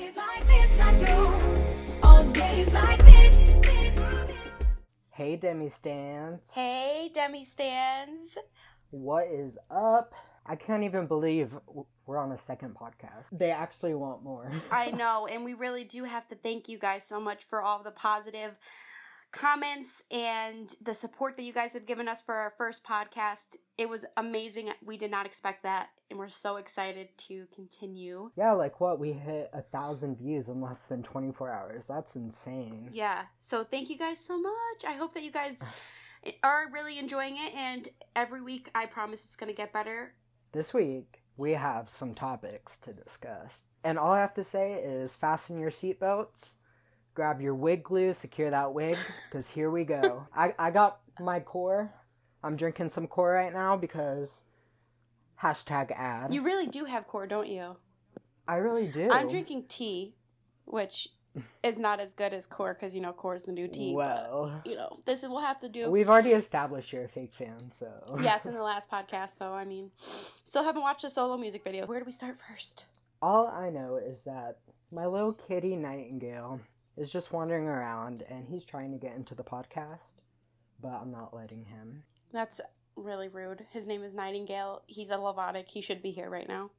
days like this I do. On days like this. Hey, Demi stands. Hey, Demi stands. What is up? I can't even believe we're on a second podcast. They actually want more. I know, and we really do have to thank you guys so much for all the positive comments and the support that you guys have given us for our first podcast. It was amazing. We did not expect that, and we're so excited to continue. Yeah, like what? We hit 1,000 views in less than 24 hours. That's insane. Yeah, so thank you guys so much. I hope that you guys are really enjoying it, and every week I promise it's going to get better. This week, we have some topics to discuss. And all I have to say is fasten your seatbelts, grab your wig glue, secure that wig, because here we go. I got my core. I'm drinking some core right now because #ad. You really do have core, don't you? I really do. I'm drinking tea, which is not as good as core because, core is the new tea. Well, but, this is we'll have to do. We've already established you're a fake fan, so. Yes, in the last podcast, though. I mean, still haven't watched a solo music video. Where do we start first? All I know is that my little kitty Nightingale is just wandering around, and he's trying to get into the podcast, but I'm not letting him. That's really rude. His name is Nightingale. He's a Lovotic. He should be here right now.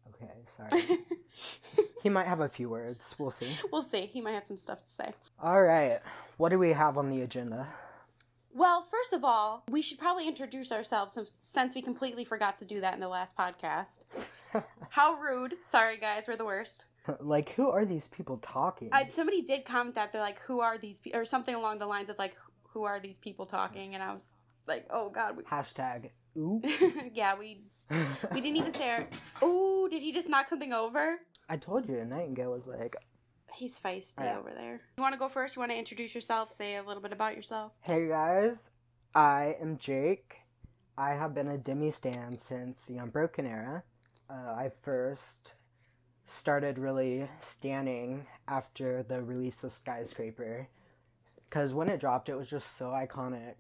Okay, sorry. He might have a few words. We'll see. We'll see. He might have some stuff to say. All right. What do we have on the agenda? Well, first of all, we should probably introduce ourselves since we completely forgot to do that in the last podcast. How rude. Sorry, guys. We're the worst. Like, who are these people talking? Somebody did comment that. They're like, who are these people? Or something along the lines of, like, who are these people talking? And I was like, oh, God. #ooh. Yeah, we didn't even say our... Ooh, did he just knock something over? I told you, Nightingale was like... He's feisty over there. You want to go first? You want to introduce yourself? Say a little bit about yourself? Hey, guys. I am Jake. I have been a Demi stan since the Unbroken era. I first started really standing after the release of Skyscraper. Because when it dropped, it was just so iconic.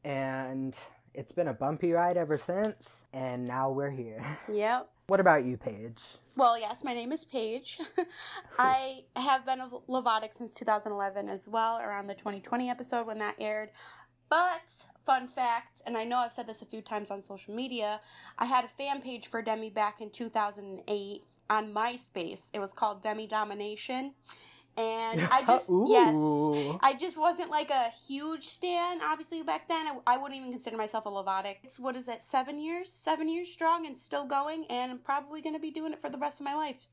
And it's been a bumpy ride ever since. And now we're here. Yep. What about you, Paige? Well, yes, my name is Paige. I have been a Lovotic since 2011 as well, around the 2020 episode when that aired. But, fun fact, and I know I've said this a few times on social media, I had a fan page for Demi back in 2008 on MySpace. It was called Demi Domination. And I just, yes, I just wasn't like a huge stan, obviously, back then. I wouldn't even consider myself a Lovotic. It's, 7 years? 7 years strong and still going, and I'm probably going to be doing it for the rest of my life.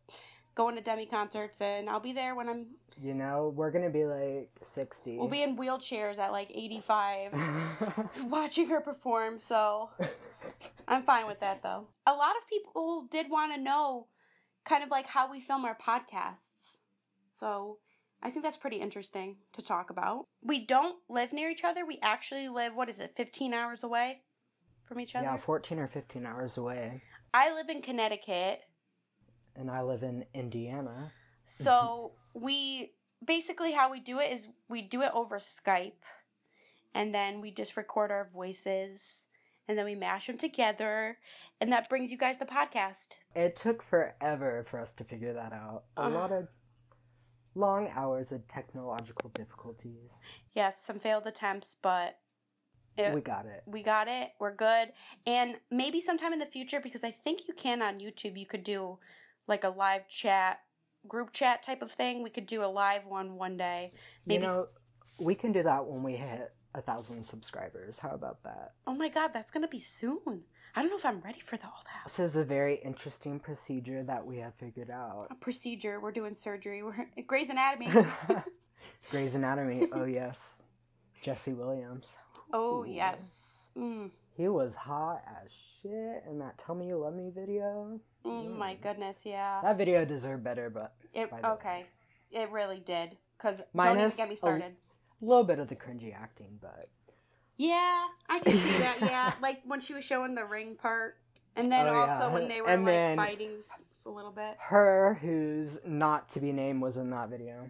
Going to Demi concerts, and I'll be there when I'm... we're going to be like 60. We'll be in wheelchairs at like 85, watching her perform, so I'm fine with that, though. A lot of people did want to know kind of like how we film our podcasts. So I think that's pretty interesting to talk about. We don't live near each other. We actually live, 15 hours away from each other? Yeah, 14 or 15 hours away. I live in Connecticut. And I live in Indiana. So basically how we do it is we do it over Skype. And then we just record our voices. And then we mash them together. And that brings you guys the podcast. It took forever for us to figure that out. A lot of long hours of technological difficulties. Yes, some failed attempts, but... we got it. We got it. We're good. And maybe sometime in the future, because I think you can on YouTube, you could do like a live chat, group chat type of thing. We could do a live one day. Maybe we can do that when we hit 1,000 subscribers. How about that? Oh my God, that's going to be soon. I don't know if I'm ready for all that. This is a very interesting procedure that we have figured out. A procedure. We're doing surgery. We're Grey's Anatomy. Grey's Anatomy. Oh, yes. Jesse Williams. Oh, yes. Mm. He was hot as shit in that Tell Me You Love Me video. Oh, my goodness, yeah. That video deserved better, but... Okay. It really did. Because don't even get me started. A little bit of the cringy acting, but... Yeah, I can see that, yeah. Like when she was showing the ring part. And then when they were fighting a little bit. Her, who's not to be named, was in that video.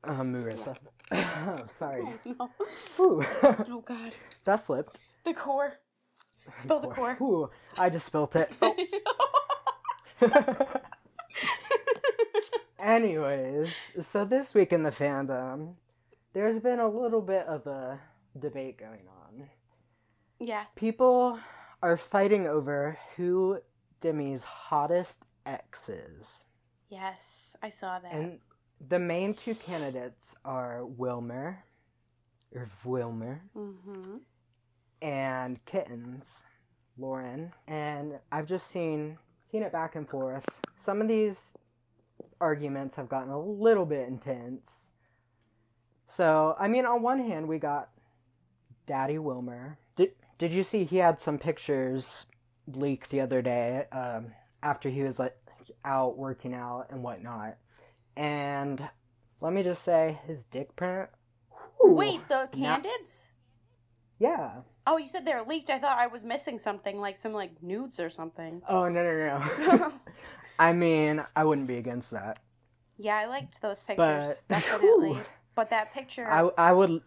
Marissa. Yes. Oh, sorry. Oh, no. Ooh. Oh, God. That slipped. The core. Spill the core. Ooh, I just spilt it. Oh. Anyways, so this week in the fandom, there's been a little bit of a debate going on. Yeah. People are fighting over who Demi's hottest ex is. Yes, I saw that. And the main two candidates are Wilmer, Mm-hmm. and Kittens, Lauren. And I've just seen it back and forth. Some of these arguments have gotten a little bit intense. So, I mean, on one hand, we got Daddy Wilmer. Did you see he had some pictures leaked the other day after he was like out working out and whatnot? And let me just say, his dick print. Wait, the candidates? Yeah. Oh, you said they're leaked. I thought I was missing something, like some like nudes or something. Oh, no. I mean, I wouldn't be against that. Yeah, I liked those pictures, But, definitely. But that picture... I would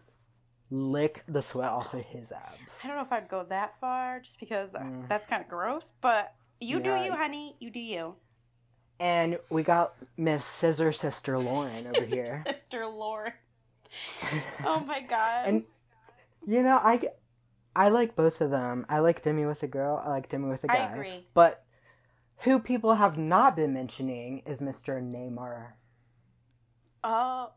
lick the sweat off of his abs. I don't know if I'd go that far, just because that's kind of gross. But you do you, honey. You do you. And we got Miss Scissor Sister Lauren over here. Sister Lauren. Oh my god. And, you know, I like both of them. I like Demi with a girl. I like Demi with a guy. I agree. But who people have not been mentioning is Mr. Neymar. Oh,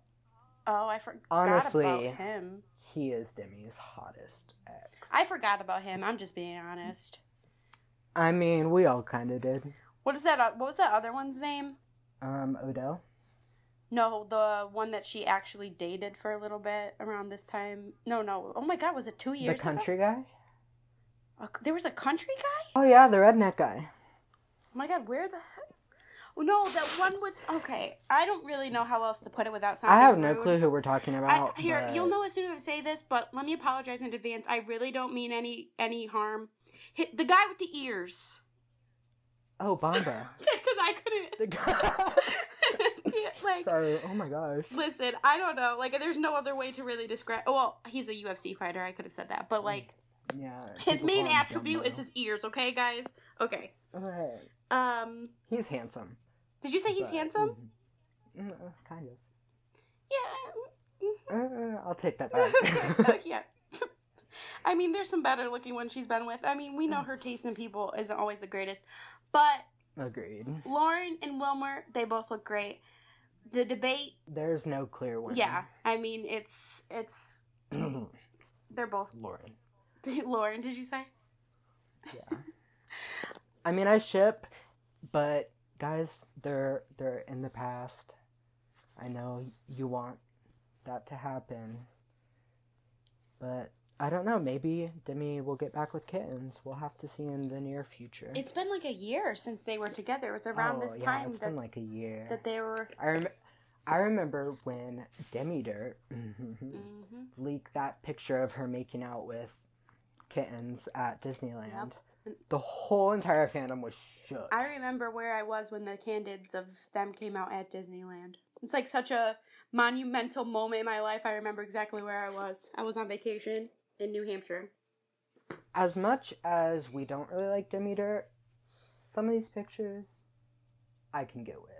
I forgot Honestly, about him. He is Demi's hottest ex. I forgot about him. I'm just being honest. I mean, we all kind of did. What is that? What was that other one's name? Odell? No, the one that she actually dated for a little bit around this time. No. Oh my god, was it 2 years The country guy? There was a country guy? Oh yeah, the redneck guy. Oh my god, where the heck? Oh, no, that one with... Okay, I don't really know how else to put it without sounding I have no rude. clue who we're talking about. Here, but... you'll know as soon as I say this, but let me apologize in advance. I really don't mean any harm. The guy with the ears. Oh, Bomba. Because I couldn't... The guy... like, sorry, oh my gosh. Listen, I don't know. Like, there's no other way to really describe... Well, he's a UFC fighter. I could have said that. But, like... Yeah. His main attribute is his ears, okay, guys? Okay. Okay. He's handsome. Did you say he's handsome? Kind of. Yeah. I'll take that back. Yeah. I mean, there's some better looking ones she's been with. I mean, we know her taste in people isn't always the greatest. But... Agreed. Lauren and Wilmer, they both look great. The debate... There's no clear winner. Yeah. I mean, it's... They're both... Lauren. Lauren, did you say? Yeah. I mean, I ship, but guys, they're in the past. I know you want that to happen, but I don't know. Maybe Demi will get back with Kittens. We'll have to see in the near future. It's been like a year since they were together. It was around this time it's been like a year that they were. I remember when Demi Dirt leaked that picture of her making out with Kittens at Disneyland. Yep. The whole entire fandom was shook. I remember where I was when the candids of them came out at Disneyland. It's like such a monumental moment in my life. I remember exactly where I was. I was on vacation in New Hampshire. As much as we don't really like Demi Dirt, some of these pictures I can get with.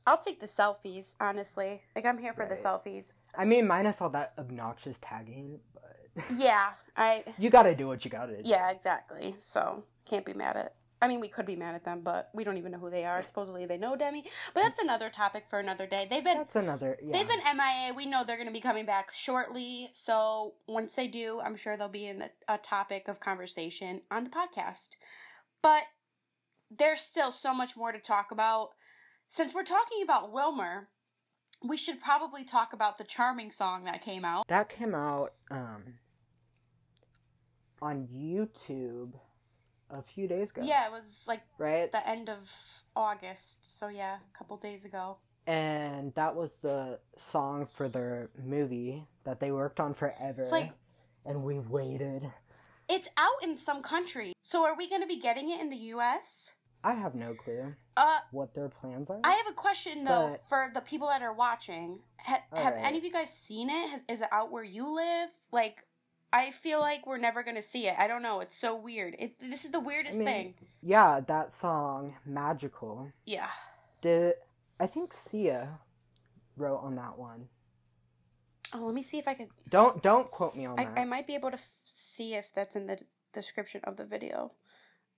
I'll take the selfies, honestly. Like, I'm here for the selfies. I mean, minus all that obnoxious tagging, but... Yeah, You gotta do what you gotta do. Yeah, exactly. So, can't be mad at... I mean, we could be mad at them, but we don't even know who they are. Supposedly they know Demi. But that's another topic for another day. They've been MIA. We know they're going to be coming back shortly. So, once they do, I'm sure they'll be in a topic of conversation on the podcast. But there's still so much more to talk about. Since we're talking about Wilmer, we should probably talk about the Charming song that came out. That came out on YouTube a few days ago. Yeah, it was like right? The end of August. So yeah, a couple days ago. And that was the song for their movie that they worked on forever. And we waited. It's out in some country. So are we going to be getting it in the US? I have no clue what their plans are. I have a question, though, for the people that are watching. Have any of you guys seen it? Is it out where you live? Like, I feel like we're never going to see it. I don't know. It's so weird. This is the weirdest thing. Yeah, that song, Magical. Yeah. I think Sia wrote on that one. Oh, let me see if I could. Don't quote me on that. I might be able to see if that's in the description of the video.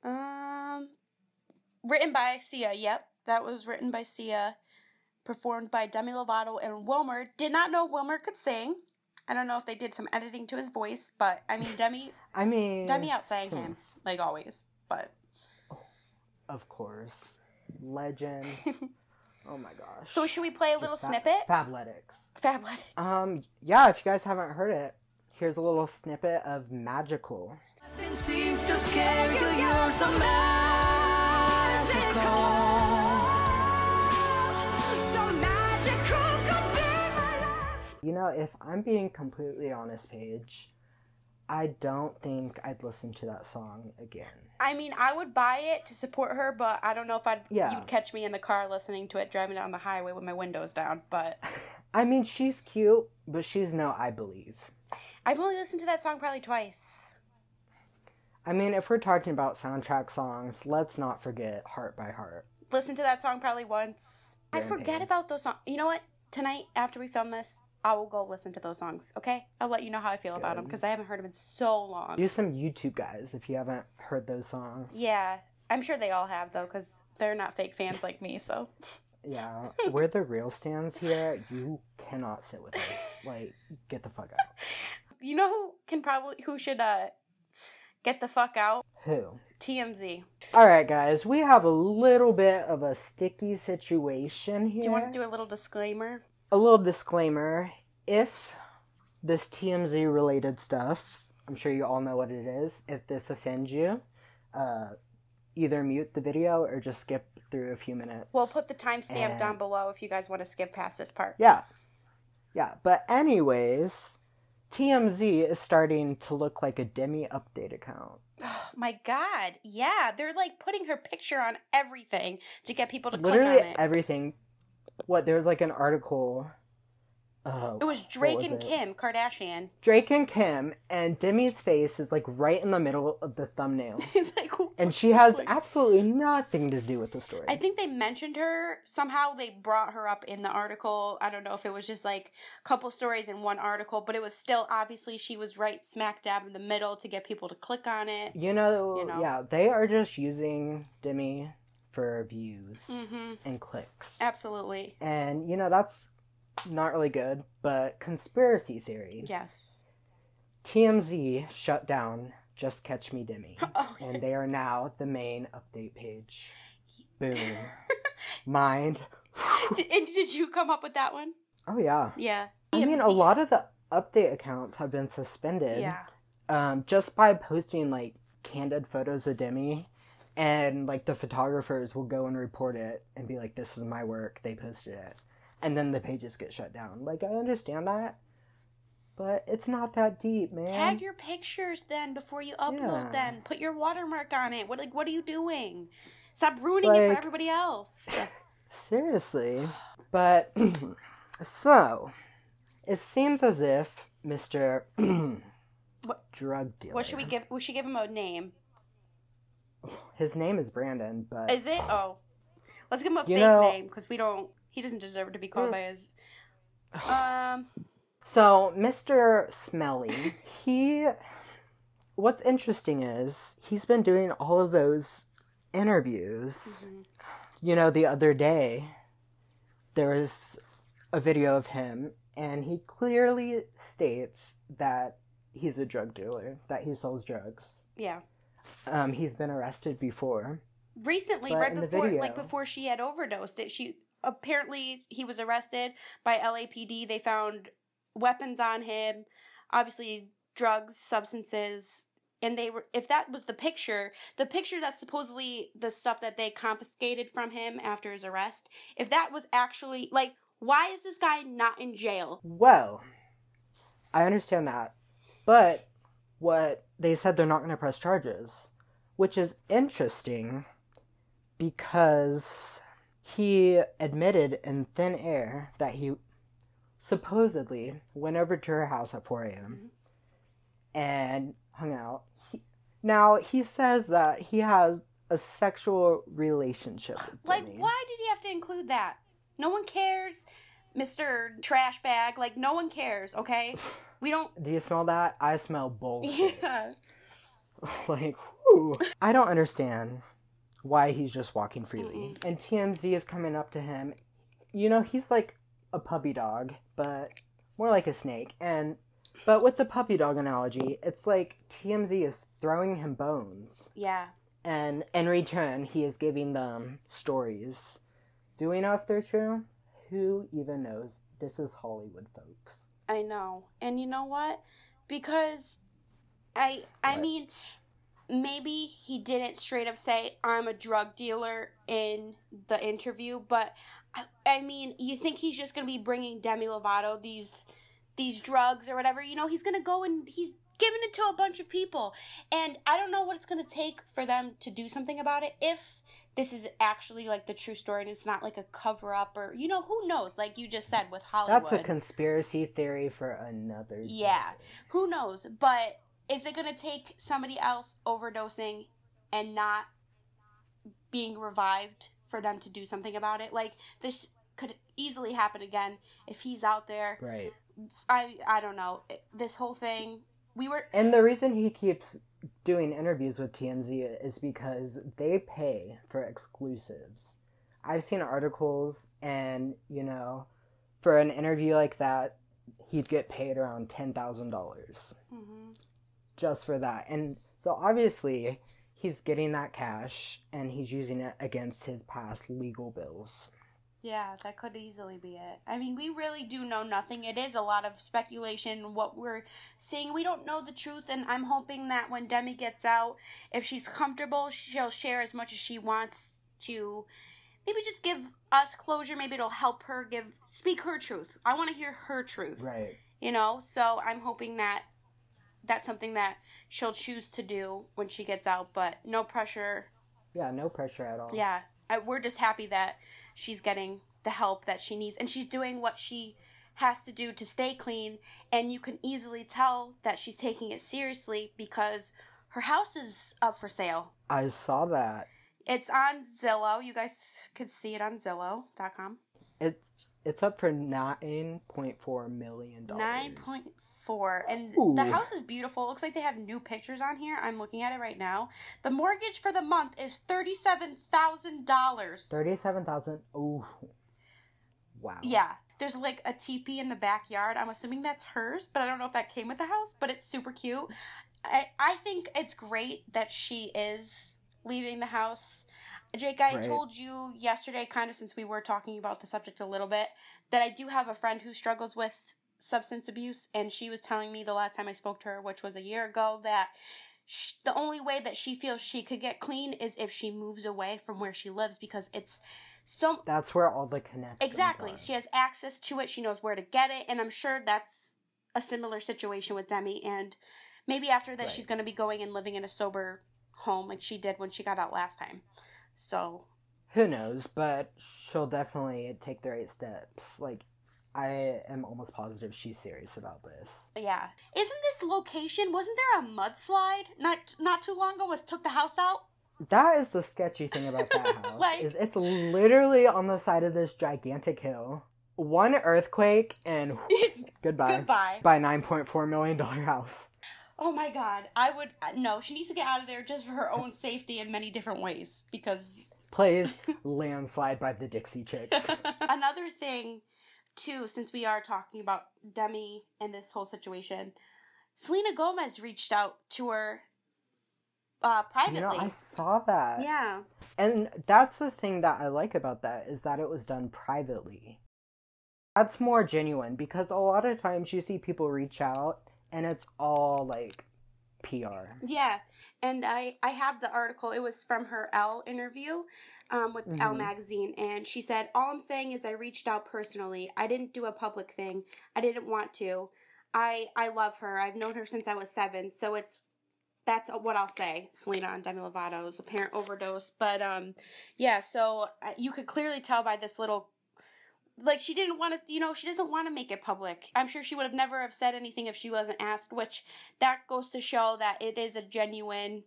Written by Sia. Yep, that was written by Sia. Performed by Demi Lovato and Wilmer. Did not know Wilmer could sing. I don't know if they did some editing to his voice, but I mean Demi outsang him like always. But of course, legend. Oh my gosh. So should we play a little snippet? Fabletics. Yeah, if you guys haven't heard it, here's a little snippet of Magical. Nothing seems to scare you, you're so magical. So magical could be my life. You know, if I'm being completely honest, Paige, I don't think I'd listen to that song again. I mean, I would buy it to support her, but I don't know if you'd catch me in the car listening to it driving down the highway with my windows down, but... I mean, she's cute, but she's no I Believe. I've only listened to that song probably twice. I mean, if we're talking about soundtrack songs, let's not forget Heart by Heart. Listen to that song probably once. I forget about those songs. You know what? Tonight, after we film this, I will go listen to those songs, okay? I'll let you know how I feel about them, because I haven't heard them in so long. Do some YouTube guys if you haven't heard those songs. Yeah, I'm sure they all have, though, because they're not fake fans like me, so... Yeah, we're the real stands here. You cannot sit with us. Like, get the fuck out. You know who should get the fuck out? Who? TMZ. Alright, guys, we have a little bit of a sticky situation here. Do you want to do a little disclaimer? A little disclaimer. If this TMZ related stuff, I'm sure you all know what it is, if this offends you, either mute the video or just skip through a few minutes. We'll put the timestamp down below if you guys want to skip past this part. Yeah. But anyways, TMZ is starting to look like a Demi update account. Oh my god. Yeah, they're like putting her picture on everything to get people to click Literally on it. everything. What, there was like an article. It was Drake and Kim Kardashian. Drake and Kim, and Demi's face is like right in the middle of the thumbnail. It's like, and she has absolutely nothing to do with the story. I think they mentioned her. Somehow they brought her up in the article. I don't know if it was just like a couple stories in one article, but it was still obviously she was right smack dab in the middle to get people to click on it. You know. Yeah, they are just using Demi for views and clicks. Absolutely. And, that's not really good, but conspiracy theory. Yes. TMZ shut down Just Catch Me Demi. Oh. And they are now the main update page. Boom. Mind. Did you come up with that one? Oh, yeah. Yeah. I mean, a lot of the update accounts have been suspended. Yeah. Just by posting, like, candid photos of Demi. And, like, the photographers will go and report it and be like, this is my work. They posted it. And then the pages get shut down. Like, I understand that. But it's not that deep, man. Tag your pictures then before you upload them. Put your watermark on it. What are you doing? Stop ruining it for everybody else. Seriously. But, so, it seems as if Mr. Drug dealer. What should we give? We should give him a name. His name is Brandon, but... Is it? Oh. Let's give him a fake name, because he doesn't deserve to be called by his... So, Mr. Smelly, what's interesting is, he's been doing all of those interviews. Mm-hmm. The other day, there was a video of him, and he clearly states that he's a drug dealer, that he sells drugs. Yeah. He's been arrested before. Recently, right before she had overdosed, apparently he was arrested by LAPD. They found weapons on him, obviously drugs, substances, and if that was the picture that's supposedly the stuff that they confiscated from him after his arrest, if that was actually, like, why is this guy not in jail? Well, I understand that, but what they said, they're not going to press charges, which is interesting because he admitted in thin air that he supposedly went over to her house at 4 a.m. and hung out. Now, he says that he has a sexual relationship with Like, Demi. why did he have to include that? No one cares. Mr. Trash Bag. Like, no one cares, okay? We don't... Do you smell that? I smell bullshit. Yeah. Like, whew. I don't understand why he's just walking freely. And TMZ is coming up to him. You know, he's like a puppy dog, but more like a snake. But with the puppy dog analogy, it's like TMZ is throwing him bones. Yeah. And in return, he is giving them stories. Do we know if they're true? Who even knows? This is Hollywood, folks. I know. And you know what? Because I mean, maybe he didn't straight up say, I'm a drug dealer in the interview, but I mean, you think he's just going to be bringing Demi Lovato these drugs or whatever? You know, he's going to go and he's giving it to a bunch of people. And I don't know what it's going to take for them to do something about it. If this is actually like the true story and it's not like a cover up or, you know, who knows? Like you just said with Hollywood. That's a conspiracy theory for another day. Yeah. Who knows? But is it going to take somebody else overdosing and not being revived for them to do something about it? Like, this could easily happen again if he's out there. Right. I don't know. This whole thing, And the reason he keeps doing interviews with TMZ is because they pay for exclusives. I've seen articles and, you know, for an interview like that, he'd get paid around $10,000. Just for that. And so obviously he's getting that cash and he's using it against his past legal bills. Yeah, that could easily be it. I mean, we really do know nothing. It is a lot of speculation, what we're seeing. We don't know the truth, and I'm hoping that when Demi gets out, if she's comfortable, she'll share as much as she wants to. Maybe just give us closure. Maybe it'll help her speak her truth. I want to hear her truth. Right. You know, so I'm hoping that that's something that she'll choose to do when she gets out, but no pressure. Yeah, no pressure at all. Yeah. We're just happy that she's getting the help that she needs, and she's doing what she has to do to stay clean, and you can easily tell that she's taking it seriously because her house is up for sale. I saw that. It's on Zillow. You guys could see it on Zillow.com. It's up for $9.4 million. 9.4, and Ooh. The house is beautiful. It looks like they have new pictures on here. I'm looking at it right now. The mortgage for the month is $37,000. $37,000. Ooh. Wow. Yeah. There's like a teepee in the backyard. I'm assuming that's hers, but I don't know if that came with the house, but it's super cute. I think it's great that she is leaving the house. Jake, I told you yesterday, kind of since we were talking about the subject a little bit, that I do have a friend who struggles with substance abuse, and she was telling me the last time I spoke to her, which was a year ago, that the only way that she feels she could get clean is if she moves away from where she lives, because it's so... That's where all the connections Exactly. are. She has access to it. She knows where to get it, and I'm sure that's a similar situation with Demi, and maybe after this she's going to be going and living in a sober home like she did when she got out last time. So... Who knows, but she'll definitely take the right steps. Like, I am almost positive she's serious about this. Yeah. Isn't this location, wasn't there a mudslide not too long ago took the house out? That is the sketchy thing about that house. Like... is it's literally on the side of this gigantic hill. One earthquake and goodbye. Goodbye. By $9.4 million house. Oh my god. No, she needs to get out of there just for her own safety in many different ways, because... Plays Landslide by the Dixie Chicks. Another thing, too, since we are talking about Demi and this whole situation, Selena Gomez reached out to her privately. You know, I saw that. Yeah. And that's the thing that I like about that, is that it was done privately. That's more genuine, because a lot of times you see people reach out and it's all like PR. Yeah, and I have the article. It was from her Elle interview with Elle magazine, and she said, "All I'm saying is I reached out personally. I didn't do a public thing. I didn't want to. I love her. I've known her since I was 7, so that's what I'll say." Selena on Demi Lovato's apparent overdose, but yeah. So you could clearly tell by this little. Like, she didn't want to, she doesn't want to make it public. I'm sure she would have never have said anything if she wasn't asked, which that goes to show that it is a genuine,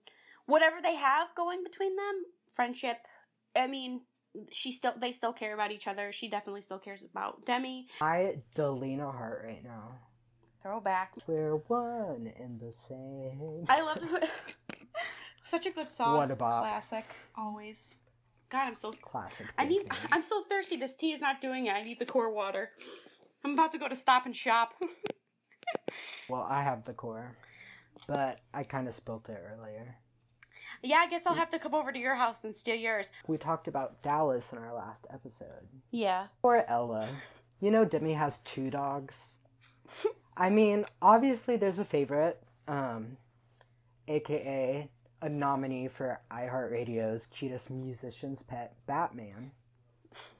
whatever they have going between them, friendship. I mean, they still care about each other. She definitely still cares about Demi. The Lena heart right now. Throwback. We're one and the same. I love it. Such a good song. What about classic? Always. God, I'm so classic. I'm so thirsty. This tea is not doing it. I need the core water. I'm about to go to Stop and Shop. Well, I have the core, but I kind of spilt it earlier. Yeah, I guess I'll have to come over to your house and steal yours. We talked about Dallas in our last episode. Yeah. Poor Ella. You know Demi has 2 dogs. I mean, obviously there's a favorite, aka a nominee for iHeartRadio's Cutest Musician's Pet, Batman.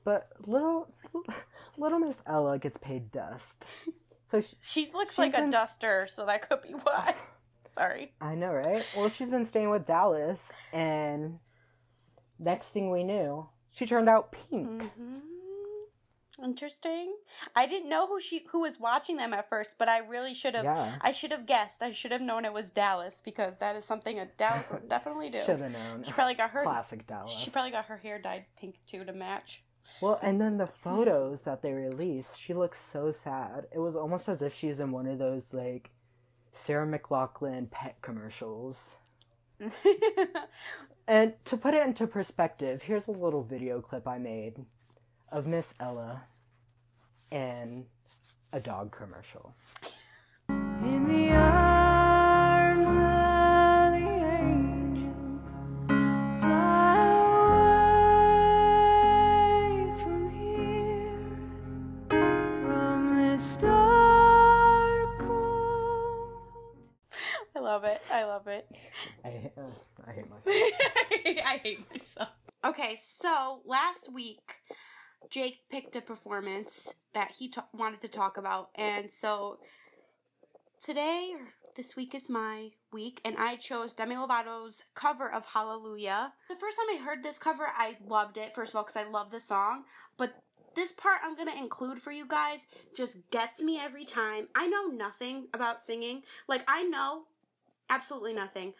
But little Miss Ella gets paid dust. So she looks like a duster, so that could be why. Sorry. I know, right? Well, she's been staying with Dallas, and next thing we knew, she turned out pink. Mm-hmm. Interesting. I didn't know who was watching them at first, but I really should have. Yeah. I should have guessed. I should have known it was Dallas, because that is something a Dallas would definitely do. Should have known. She probably got her classic Dallas. She probably got her hair dyed pink too to match. Well, and then the photos that they released, she looks so sad. It was almost as if she's in one of those like Sarah McLachlan pet commercials. And to put it into perspective, here's a little video clip I made of Miss Ella in a dog commercial. In the arms of the angel, fly away from here, from this dark cold. I love it. I love it. I hate myself. I hate myself. Okay, so last week, Jake picked a performance that he wanted to talk about, and so today, or this week is my week, and I chose Demi Lovato's cover of Hallelujah. The first time I heard this cover, I loved it, first of all, because I love the song, but this part I'm going to include for you guys just gets me every time. I know nothing about singing. Like, I know absolutely nothing.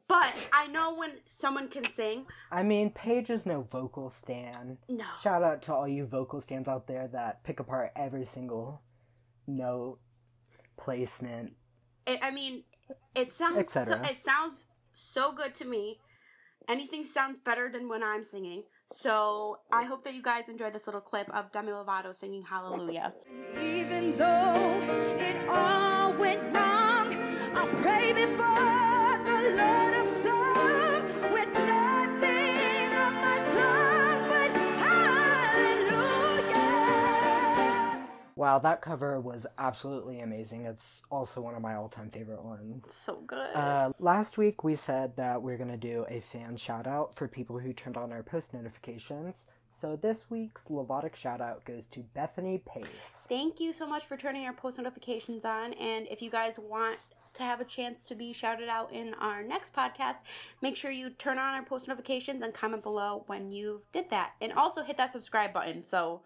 But I know when someone can sing. I mean, Paige is no vocal stan. No. Shout out to all you vocal stans out there that pick apart every single note, placement. It sounds so good to me. Anything sounds better than when I'm singing. So I hope that you guys enjoy this little clip of Demi Lovato singing Hallelujah. Even though it all went wrong, I pray before the Lord of song with nothing on my tongue but hallelujah. Wow, that cover was absolutely amazing. It's also one of my all-time favorite ones. So good. Last week we said that we're going to do a fan shout-out for people who turned on our post notifications. So this week's Lovatic shout-out goes to Bethany Pace. Thank you so much for turning our post notifications on. And if you guys want to have a chance to be shouted out in our next podcast, make sure you turn on our post notifications and comment below when you did that. And also hit that subscribe button so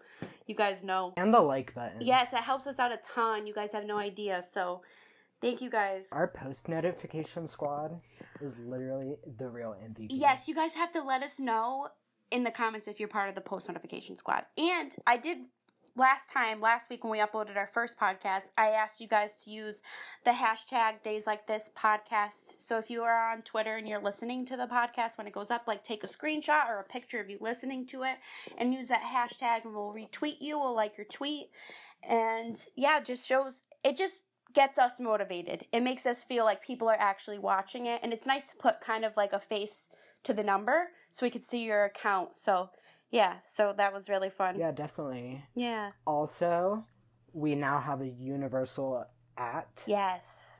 you guys know. And the like button. Yes, that helps us out a ton. You guys have no idea. So thank you guys. Our post notification squad is literally the real MVP. Yes, you guys have to let us know in the comments if you're part of the post notification squad. And I did last week when we uploaded our first podcast, I asked you guys to use the hashtag Days Like This podcast. So if you are on Twitter and you're listening to the podcast when it goes up, like take a screenshot or a picture of you listening to it and use that hashtag and we'll retweet you, we'll like your tweet. And yeah, it just gets us motivated. It makes us feel like people are actually watching it. And it's nice to put kind of like a face to the number so we could see your account. So yeah, so that was really fun. Yeah, definitely. Yeah. Also, we now have a universal @. Yes.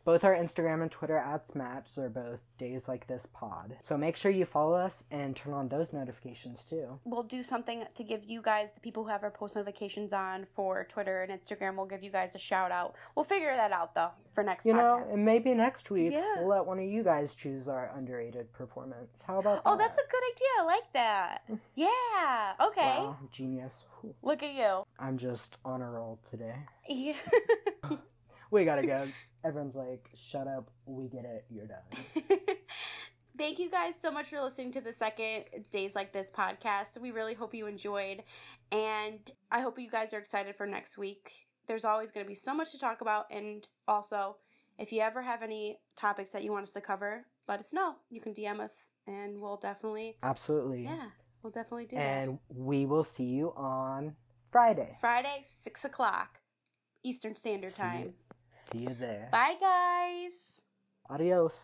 Both our Instagram and Twitter @ match. They're both Days Like This Pod. So make sure you follow us and turn on those notifications too. We'll do something to give you guys, the people who have our post notifications on for Twitter and Instagram, we'll give you guys a shout out. We'll figure that out though for next podcast. And maybe next week Yeah. we'll let one of you guys choose our underrated performance. How about that? Oh, that's a good idea. I like that. Yeah. Okay. Wow, genius. Whew. Look at you. I'm just on a roll today. Yeah. We gotta go. Everyone's like, shut up, we get it, you're done. Thank you guys so much for listening to the second Days Like This podcast. We really hope you enjoyed, and I hope you guys are excited for next week. There's always going to be so much to talk about, and also, if you ever have any topics that you want us to cover, let us know. You can DM us, and we'll definitely... Absolutely. Yeah, we'll definitely do that. And we will see you on Friday. Friday, 6 o'clock, Eastern Standard Time. See you there. Bye, guys. Adios.